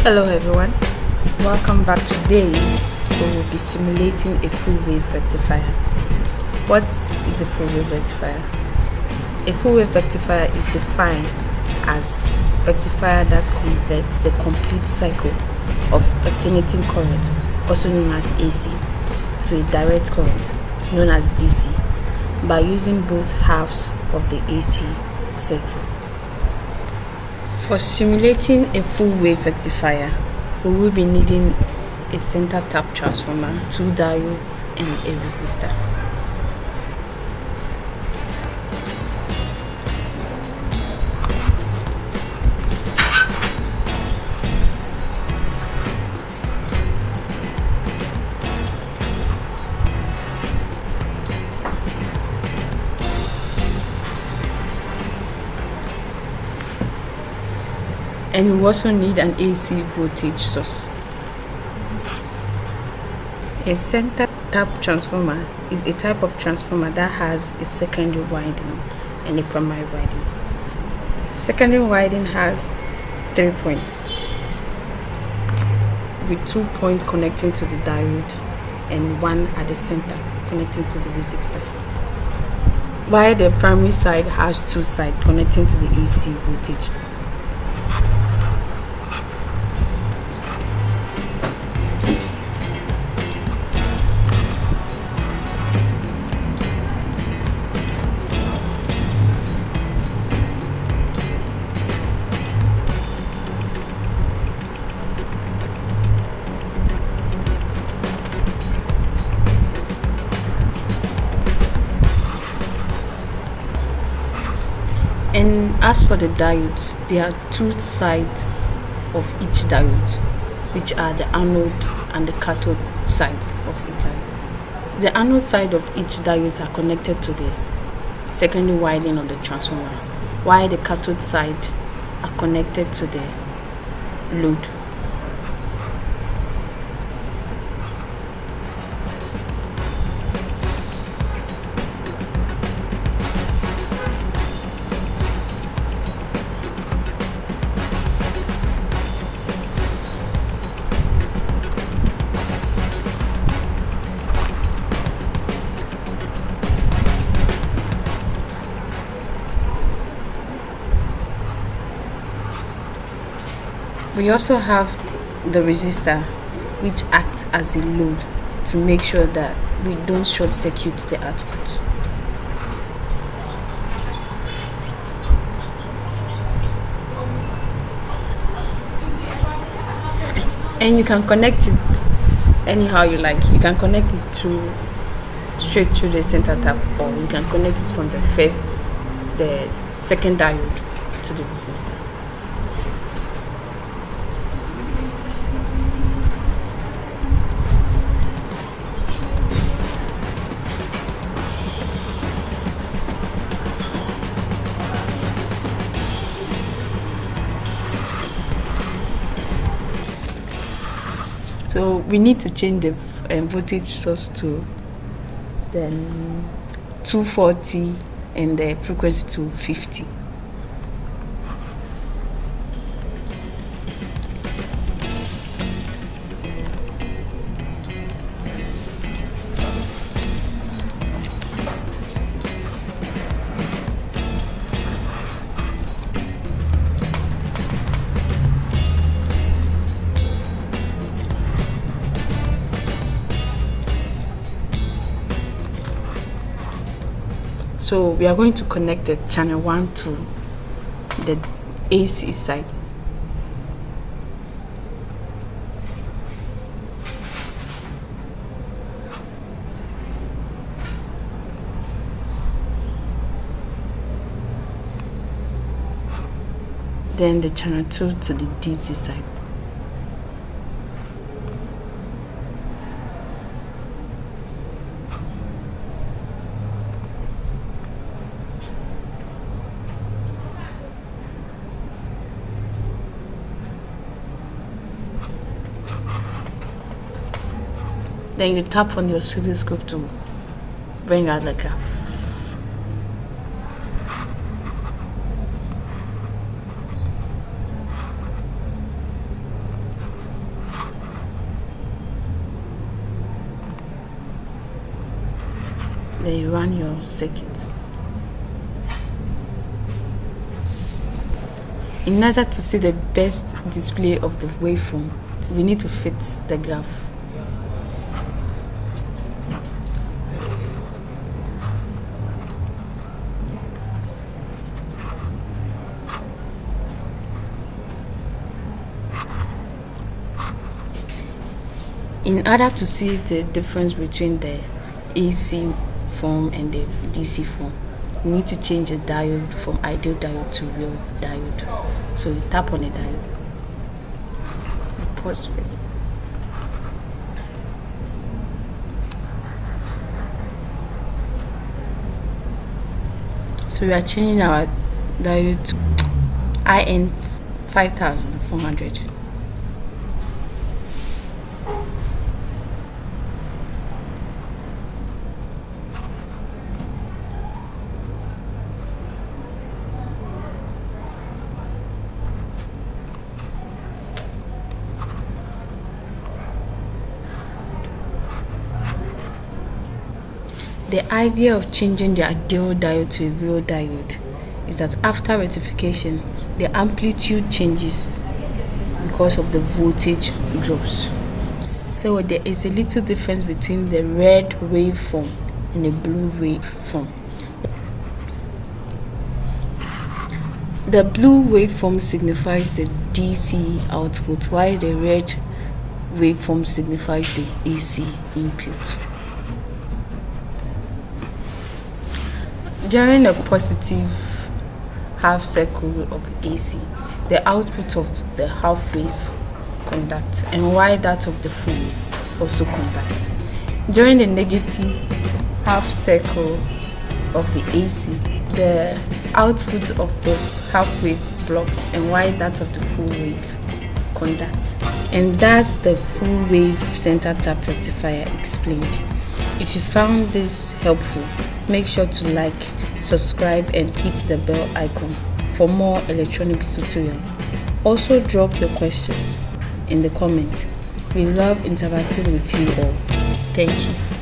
Hello everyone, welcome back. Today we will be simulating a full wave rectifier. What is a full wave rectifier? A full wave rectifier is defined as rectifier that converts the complete cycle of alternating current, also known as AC, to a direct current, known as DC, by using both halves of the AC circuit. For simulating a full wave rectifier, we will be needing a center tap transformer, 2 diodes, and a resistor. And we also need an AC voltage source. A center tap transformer is a type of transformer that has a secondary winding and a primary winding. The secondary winding has 3 points, with 2 points connecting to the diode and 1 at the center connecting to the resistor, while the primary side has 2 sides connecting to the AC voltage. And as for the diodes, there are 2 sides of each diode, which are the anode and the cathode sides of each diode. The anode side of each diode are connected to the secondary winding of the transformer, while the cathode side are connected to the load. We also have the resistor, which acts as a load to make sure that we don't short circuit the output. And you can connect it anyhow you like. You can connect it straight through the center tap, or you can connect it from the second diode to the resistor. So we need to change the voltage source to then 240 and the frequency to 50. So we are going to connect the channel 1 to the AC side. Then the channel 2 to the DC side. Then you tap on your oscilloscope to bring out the graph. Then you run your circuit. In order to see the best display of the waveform, we need to fit the graph. In order to see the difference between the AC form and the DC form, we need to change the diode from ideal diode to real diode. So you tap on the diode. Pause first. So we are changing our diode to IN 5400. The idea of changing the ideal diode to a real diode is that after rectification, the amplitude changes because of the voltage drops. So there is a little difference between the red waveform and the blue waveform. The blue waveform signifies the DC output, while the red waveform signifies the AC input. During a positive half circle of AC, the output of the half wave conducts, and while that of the full wave also conducts. During the negative half circle of the AC, the output of the half wave blocks, and while that of the full wave conducts. And that's the full wave center tap rectifier explained. If you found this helpful, make sure to like, subscribe, and hit the bell icon for more electronics tutorial. Also drop your questions in the comments. We love interacting with you all. Thank you.